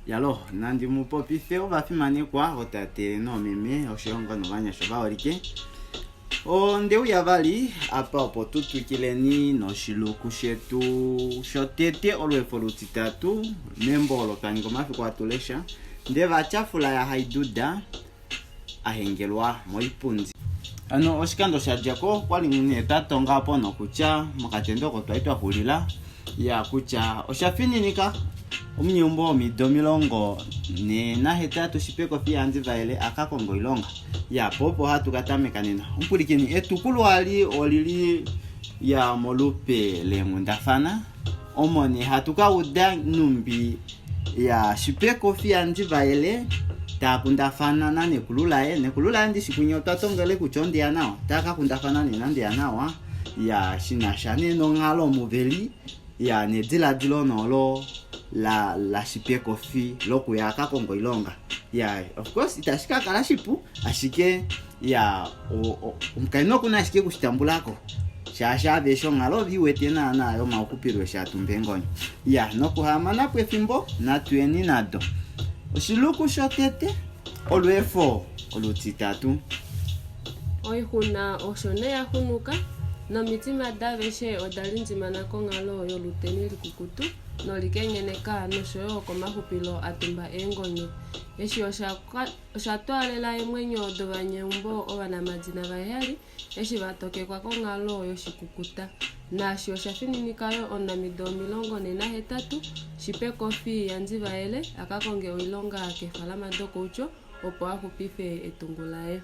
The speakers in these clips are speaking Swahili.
Yalo, nandi mupopi feo bafimani kwa otate no meme oshongo no banya shoba orike. O ndeu yavali apa opotutu kileni no shiluku shetu shotete olwe folutitatu membolo kango mafi kwa tulesha ndeva chafula ya haiduda ahengelwa moipunzi. Ano oshikando shajako kwali ngune tatonga hapo no kucha makatendo ko twaitwa hulila ya kucha oshafini nika omnyumbo midomilongo ne na hetatu shipeko pia anzi vaele akakongo ilonga ya popo hatu katameka nina umpulikini etukulu ali olili ya molupe le mundafana omoni hatuka uda numbi ya shipeko pia anzi vaele takundafana na nekulula ndi shikunyo tatongele kuchondi anao taka kundafana ni nandi anao ya shinashane no ngalo muveli ya nedila dilo nolo la shipie kofi loku ya kakongo ilonga ya of course itashika kala shipu ashike ya umkaino kuna ashike kushitambulako shasha besho ngalo biwete na yo maukupirwe shatumbengonyo ya nokuhama na kwefimbo na tueni nado oshiluku shotete olwefo olutitatu oihuna oshone ya hunuka no mitima daveshe odalinzima na kongalo yo luteni likukutu no likengeneka no shoyo komahupilo atumba engonyo eshi oshatwalela emwenyo dovanyembo obana majina bayali eshi batoke kwa kongalo yo shikukuta nashi oshafininikayo onamido milongo nena hetatu shipe kofi yanzi baele akakonge oilonga kefalama doko ucho opo ahupife etungulae.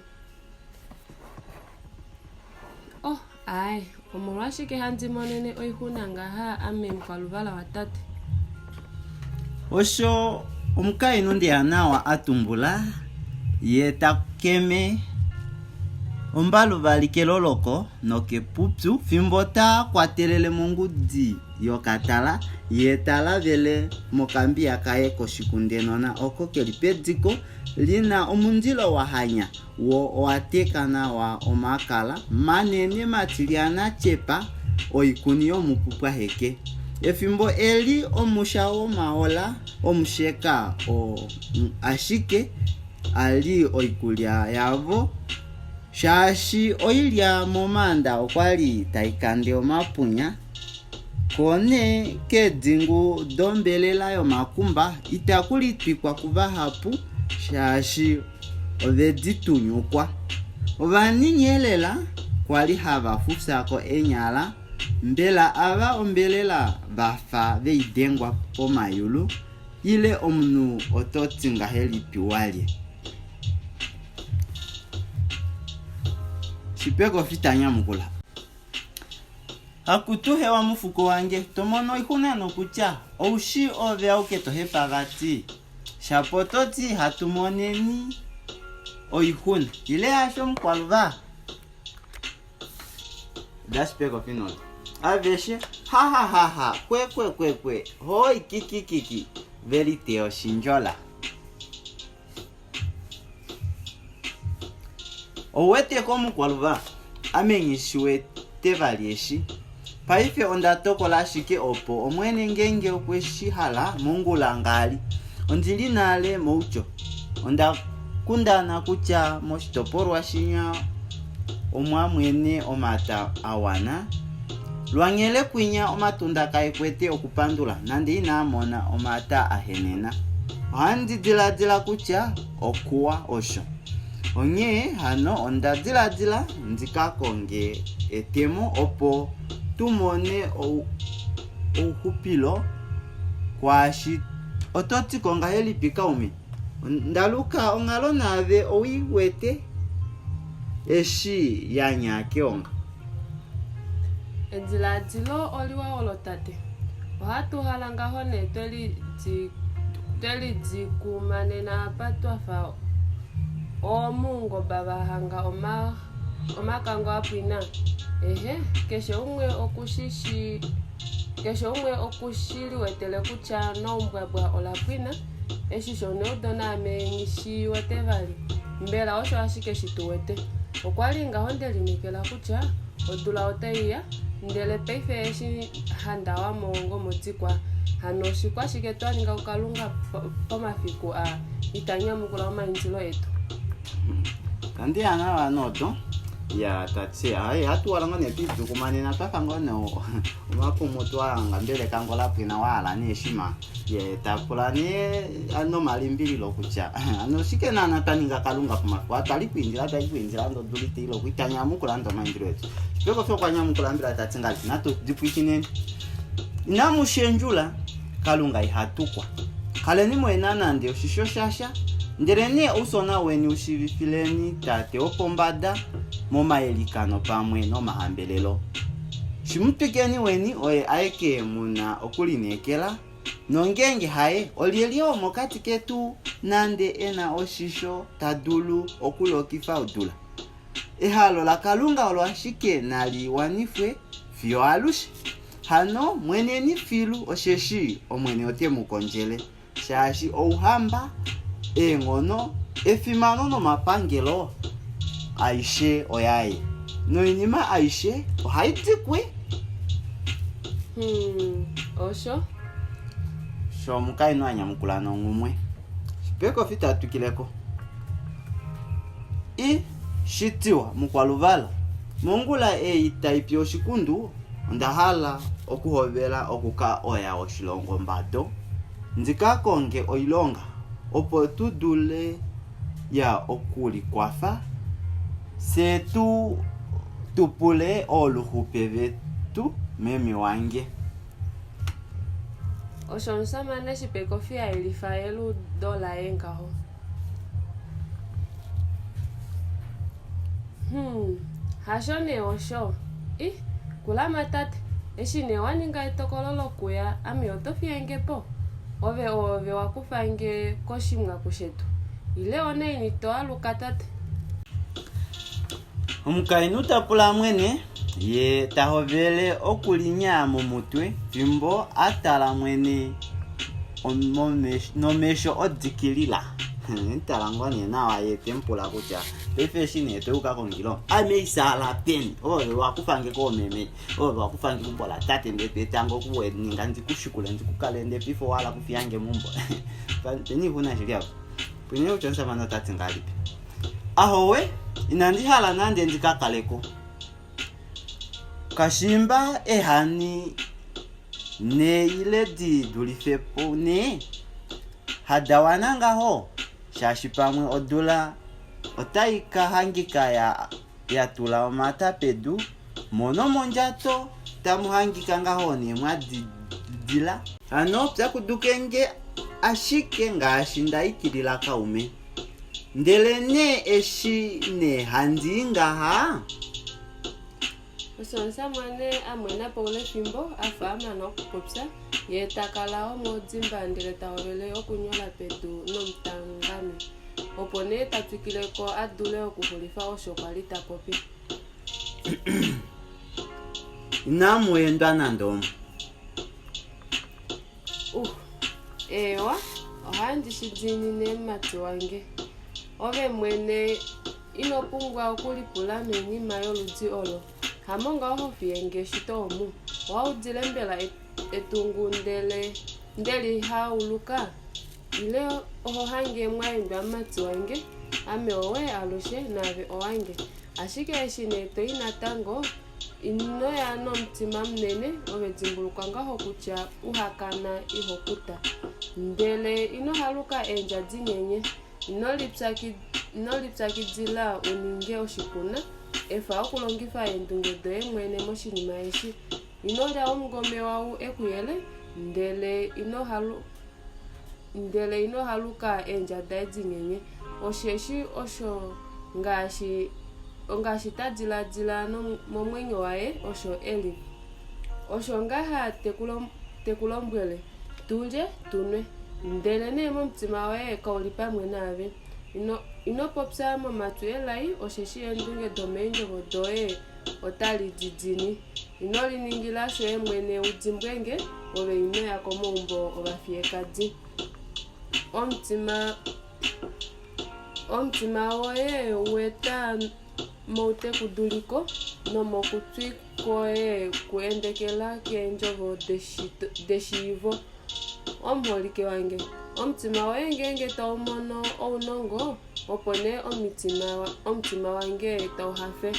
Oh ai omolwashi ke hanzi monene oihunanga ha ame mkaluvala watate osho omkaino ndi anawa atumbula yeta keme ombalu valikeloloko noke pupsu fimbota kwatelele mongudi yokatala yetala vele mokambi akaye koshikundenona oko kelipedziko lina omunjilo wahanya wo oatekana wa omakala manene matiliana chepa oikuni omupupwa heke efimbo eli omushawo maola omusheka ashike ali oikulya yavo shashi oilya momanda okwali taikande omapunya kone kedingu dombelela yo makumba itakulitwikwa kuva hapu shashi oveditunyukwa ovaninyelela kwali hava fusako enyala mbela ava ombelela vafa veidengwa pomayulu ile omunu ototsinga helipi walye shipeko fitanya mukula hakutuhe wa mufuko wange tomono ihunano kucha oushi ove auketo hepagati shapototi hatumoneni oihuna ile asho mkwaluva daspeko finolo aveshe ha kwe hoi kiki verite oshinjola owete komu kwaluva amenyishiwe tevalieshi paife ondatokola shike opo omwene ngenge okweshihala mungulangali ondili nale moucho ondakundana kucha moshitopolwa shinya omwamwene omata awana lwangele kwinya omatunda kaikwete okupandula nandi inamona omata ahenena handi diladila kucha okuwa osho onye hano ondadiladila ndikakonge etemo opo tumone uhupilo kwashi ototi konga helipika umi ndaluka ongalo nave owiwete eshi yanyake onga ediladilo oliwa olotate ohatu halanga hone tweli dzikumanena patwafa omungo babahanga omakango apwina keshe umwe okushiliwetele kucha nombwabwa olapwina eshisho neudona amenyishi wetevali mbela osho ashike shituwete okwalinga honde limikela kucha odula oteiya ndele peife eshi handawa mongo motikwa hano shikwa shiketwa ninga ukalunga pamafiku a itanya mukula mainzilo yetu kandi ana wanoto ya tatse ai hatu walanga ne bitu kumanena takanga no umako moto anga mbele kango lapina wala ni heshima ye tapulani ano malimbili lokucha ano shikena nataninga kalunga kumakwa talikwinjira ndo dulite lo kwitanya mukula ndo mainzilo yetu peko fyo kwanya mukula mbila tatsinga nato dipwikine namushenjula kalunga ihatukwa kaleni mwenana ndio shisho shasha nderene usona weni ushivifileni tate opombada moma elikano pamwe no mahambelelo shimutwikeni weni oye aeke muna okulinekela nongenge hae olielio mokati ketu nande ena oshisho tadulu okulokifa udula ehalo la kalunga olwashike nali wanifwe fio alushi hano mweneni filu osheshi omwene otie mukonjele shashi ouhamba engono efimano no mapangelo aishe oyaye no inima aishe ohaitikwe osho sho mukai no anyamukulano ngumwe peko fitatukileko I shitiwa mukwaluvala mongula itaipyo shikundu ndahala okuhovela okuka oya oshilongo mbado nzikakonge oilonga opo tudule ya okuli kwafa setu tupule oluhupe vetu memi wange oshonsamane shipeko fia ilifaelu dola engaho hashone osho kula matate eshine waninga itokololo kuya ami otofiengepo ove wakufange koshimwa kushetu ile one initoa lukatate omukainu tapula mwene ye tahovele okulinya mu mutwe fimbo atala mwene nomesho odikilila ntalangwa ni nawa ye tempula kucha pefeshine teuka kongilo ameisala peni wakufange ko meme wakufange kumbola tate ndepe tango kuwe ninga ndikushikula ndikukalende before wala kufiange mumbo peni kuna shilia peni uchonsa mana tate ngalipi ahowe inandihala nande ndikakaleko kashimba ehani ne ile di dulifepo ne hadawananga ho shashi pamwe odula otaika hangika ya tula mata pedu mono monjato tamuhangika ngaho ni mwadidila ano psakudukenge ashike ngashinda ikilila kaume ndelene eshi ne handinga ha osonsa mwane amwena paule fimbo afama no kupopsa yetakala omozimba ndele taovele okunyola petu nomtangami opone tatukileko adule okuhulifa oshokwalita popi namwenda nandomo ewa ohandishidzinine mati wange ove mwene inopungwa okulipula menima yoludzi olo hamonga ohofienge shitomu waudilembela etungu ndeli hauluka ile ohange mwaimba mati wange ame owe alushe nave owange ashike eshine toina tango ino ya no mtima mnene ovedzimbuluka ngaho kucha uhakana ihokuta ndele ino haluka enja dzinyenye inolipsakidila uninge oshikuna efa okulongifa endungedo emwene moshinima eshi inolya omugome wawu ekuyele ndele ino haluka enjada edzinyenye osheshi osho ngashi tadzila momwenyo waye osho eli osho ngaha tekulombwele tulye tunwe ndele nemo mtima waye kaulipa mwenave inopopsa momatu elai osheshi endunge domenjo vodoe otali dzidzini inoliningila sho emwene udzimbwenge ove ino yako mombo ovafiekadzi omutima woye weta moute kuduliko nomokutwi koe kuendekela kenjovo deshivo. Omholike wange, omutima wengenge taumono ounongo, opone omutima wange tauhafe.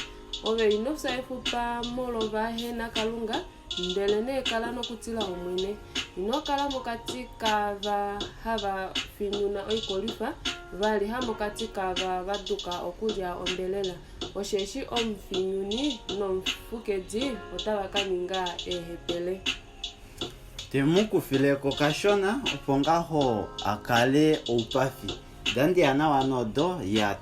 Ove inosa efupa molova hena kalunga, ndele ne kala nokutila omwene. Inokala mokati kava hava finyuna oikolifa, vali hamokati kava vaduka okulya ombelela. Osheshi omfinyuni nomfukedi otavakaninga ehepele. Temuku fileko kashona opongaho akale upafi. Dandi ana wanodo ya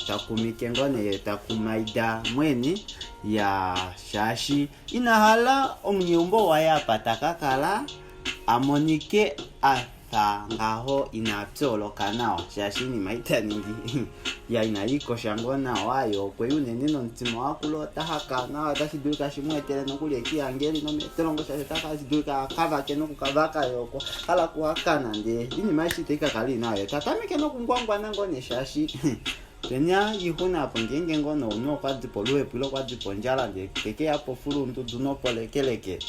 takumike ngone takumaida mweni ya shashi. Inahala omnyumbo waya patakakala amonike ngaho inapsolo kanao shashi ni maita ningi ya inaiko shangona wayo kwe unene no ntimo wakulo tahaka na atashidulika shimwetele nokuli ekiyangeli no metelongo shashitaka shidulika kava keno kukavaka yoko hala kuhakana nde ini mashiteka kali nayo tatamike no kungwangwa nangone shashi Kenya yihuna hapo ngenge ngono uno kwa dipo luwe pilo kwa dipo njala nde keke hapo fulu ndudu no pole keleke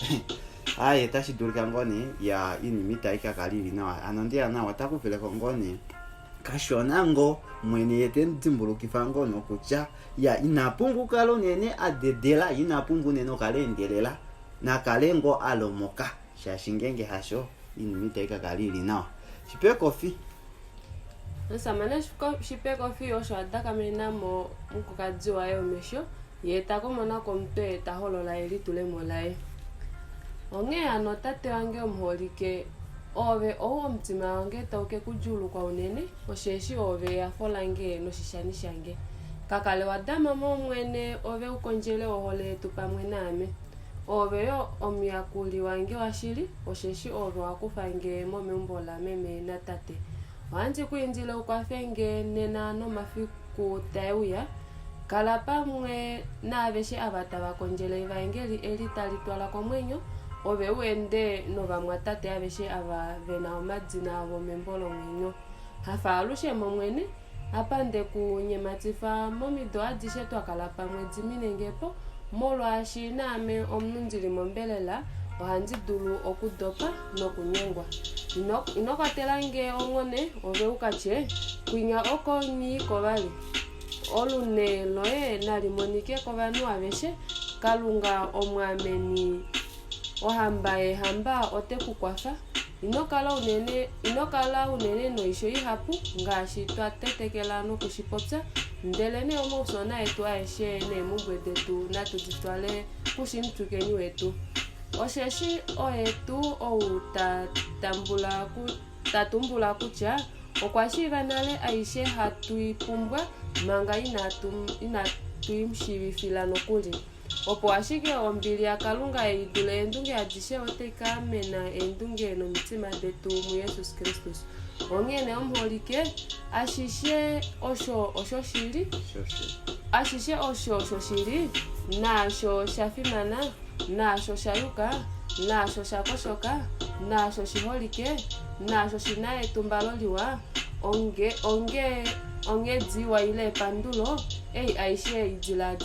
aye tashi dulika ngoni ya ini mita ika kalili na anondia na wataku file ngoni kashonango mwene yete ndimbulu kifango no kucha ya inapungu kalo nene adedela inapungu neno kalendelela na kalengo alomoka shashingenge hasho ini mita ika kalili na shipe kofi Nsamane shipe kofi osho adaka mena mo mkukadziwa yo mesho yeta komona komte taholola eli tule molae Onge anotate wange omholike ove owo mtima wange tauke kujulu kwa unene osheshi ove afolange no shishani shange kakale wadama mwene ove ukonjele ohole tupamwe name ove yo omyakuli wange washili osheshi ove wakufange momembola meme na tate wanzi kuinjile ukwafenge nena no mafiku tauya kala pamwe na aveshe abata bakonjele evangeli elitalitwala kwa mwenyo Ove uende no vamwatate aveshe ava vena omadzina avo membolo mwenyo. Hafa alushe mwene apande kunyematifa momido adishe twakala pamwe dziminengepo molo ashiname omnunjili mombelela ohanzi dulu okudopa nokunyengwa. Inokatelange ongone ove ukache kwinya oko nyi kovali. Olune loe nalimonike kovanu aveshe kalunga omwameni hamba otekukwafa inokala unene no isho ihapu ngashi twatetekela no kushipopsa ndelene omosona etu aeshe ne mugwedetu na tuditwale kushimtukeni wetu osheshi oetu ou tatumbula kucha okwashiva nale aishe hatuipumbwa manga inatuimshivifila nokuli Opo ashike ombili ya kalunga idule endunge adishe oteka mena endunge no mitima detu mu Yesus Kristus. Ongene omholike ashishe osho shiri. Ashishe osho shiri nasho shafimana nasho shayuka nasho shakoshoka nasho shiholike nasho shinae tumbaloliwa onge dziwa ile pandulo aishe idila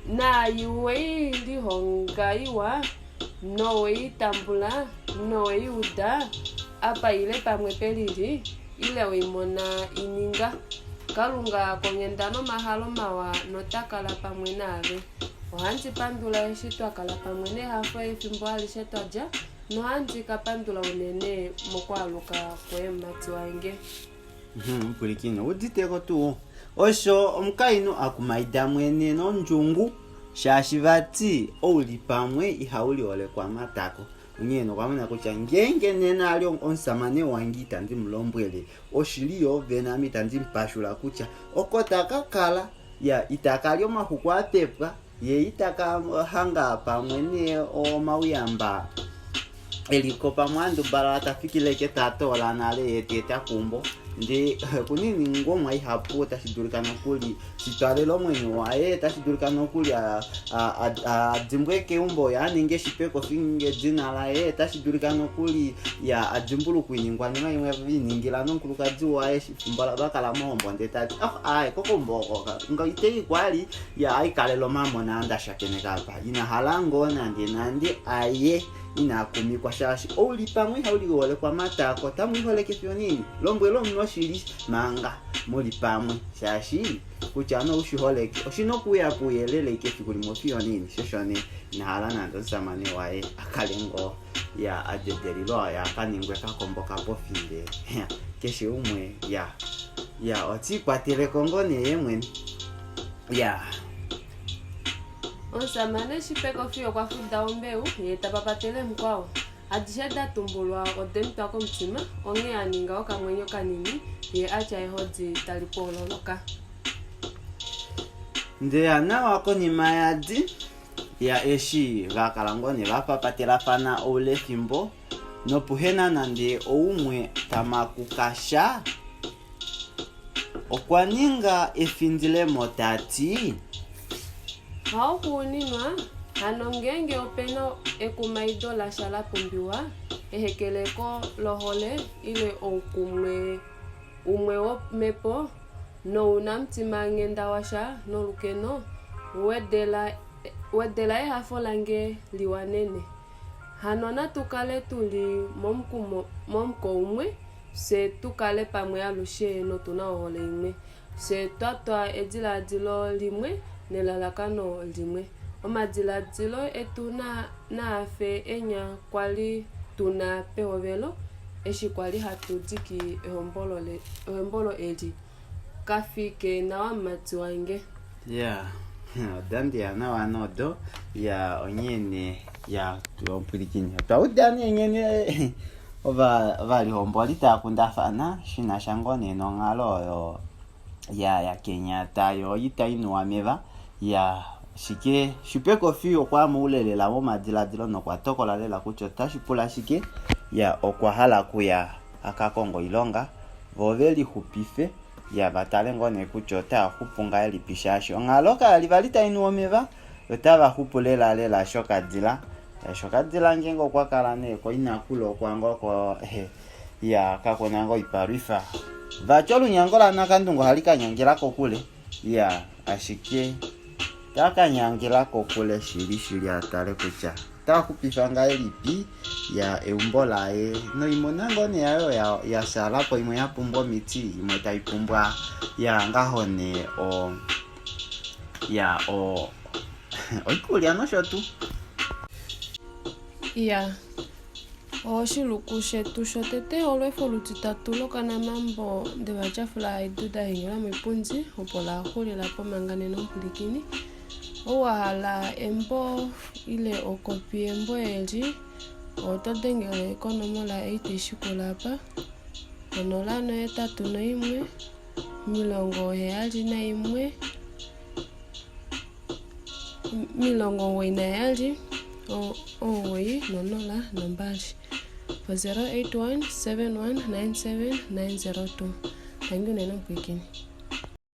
na iwe lihongaiwa nowe tambula nowe uda apa ile pamwe pelili ile wimona ininga kalunga kongenda no mahalo mawa notakala pamwe nave ohanzi pandula eshitwa kala pamwe ne hafo efimbo alishetwaja no hanzi kapandula unene mokwaluka kwe mati wange Pulikino uditeko tu osho omkaino akumaida mwene no njungu shashivati ouli pamwe ihauli ole kwa matako unyeno kwamana kucha ngenge nena alio onsamane wangita ndi mlombwele oshiliyo venami tandi mpashula kucha okotaka kala ya itakalio mahukwa atepwa ye itaka hanga pamwe ne o mauyamba elikopa mwandu bara atafikile ke tato la nale yeteta kumbo ndi kunini ngoma ihapo tashidurikana kuli sitalelo mwenye wae tashidurikana kuli a dzimbweke umbo yani ngeshipeko finge dzina la ye tashidurikana kuli ya adzimbulu kuinyingwa nyuma imwe viningila nonkulukazi wae shifumbala bakala mombo ndetati ai koko mboko ngaitei kwali ya aikalelo mamo na ndashakene kapa ina halango nandi aye ina kumi kwa shashi oli pamwe hauli wole kwa matako tamu hole kefyo nini lombwelo mnoshili manga moli pamwe shashi kuchano ushiholeke oshino kuyelele kefi kuli mofyo nini shoshone na halana ndo zamani wae akalengo ya ajedelilo ya kaningwe kakomboka pofinde keshi umwe ya oti kwa telekongone yemweni ya onsamane shipeko fio kwa fuda ombeu yetapapatele mkwao adisheda tumbulwa odemtwako mtima onge aninga okamwenyo kanini ye acha ehodzi talipololoka nde ana wako ni mayadi ya eshi vakalangone vapapatela fana ole fimbo nopuhena nande oumwe tamakukasha okwaninga efindile motati haukuninwa hanongenge openo ekumaidola shala pumbiwa ehekeleko lohole ile umwe mepo no unamtima ngenda washa no lukeno wedela ehafolange liwanene hanona tukale tuli momko umwe se tukale pamwe alushe no tuna ohole imwe se twatwa ediladilo limwe nelalakano limwe omadiladilo etuna naafe enya kwali tuna pehovelo eshikwali hatudiki ehombolo eli kafike nawa mati wange dandi ya nawa nodo ya onyene ya tuompulikini taudani nyene vali homboli takundafana shina shangone no ngalo ya Kenyatta yo itainwa meva ya shike shipeko fio kwa mulele la moma diladilo no kwa toko la lela kuchota shipula shike ya okwahala kuya akakongo ilonga voveli hupife ya batalengo ne kuchota hupunga elipishashi ongaloka alivalita inu omeva otava hupulela lela shokadila ngengo kwa kalane ko inakulo kwango ko ya kakonango iparifa vacholu nyangola nakandungo halika nyangirako kule ya ashike taka nyangirako kule shiri atale kucha takupifanga elipi ya eumbola no imonango ne yayo ya salapo imwe yapumbo miti imwe taipumbwa ya ngahone oikulia no shotu ya oshilukushe tushotete olwefo lutitatulo kana mambo de bachafula iduda hingila mwipunzi opola hulila pomangane no mpulikini owahala embo ile okopi embo eli otodengele ekonomola 8 shikulapa onolano etatu no imwe milongo heyali na imwe milongo wena yali owoyi nonola nombashi 08171979902 tangu neno mpwikini.